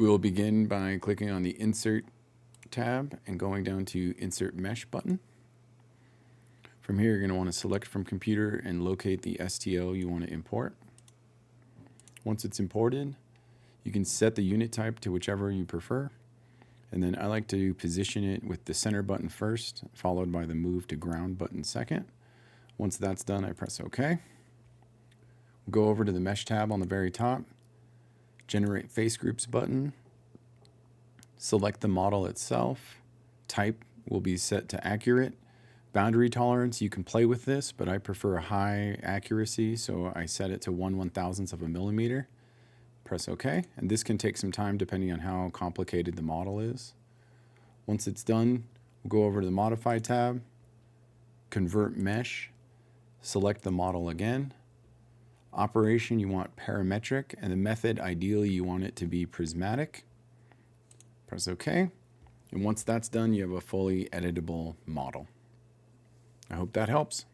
We'll begin by clicking on the Insert tab and going down to Insert Mesh button. From here, you're going to want to select from computer and locate the STL you want to import. Once it's imported, you can set the unit type to whichever you prefer. And then I like to position it with the center button first, followed by the move to ground button second. Once that's done, I press OK. We'll go over to the Mesh tab on the very top, Generate Face Groups button, select the model itself. Type will be set to accurate. Boundary tolerance, you can play with this, but I prefer a high accuracy, so I set it to 1/1000th of a millimeter. Press OK, and this can take some time depending on how complicated the model is. Once it's done, we'll go over to the Modify tab, Convert Mesh, select the model again. Operation, you want parametric, and the method, ideally, you want it to be prismatic. Press OK, and once that's done, you have a fully editable model. I hope that helps.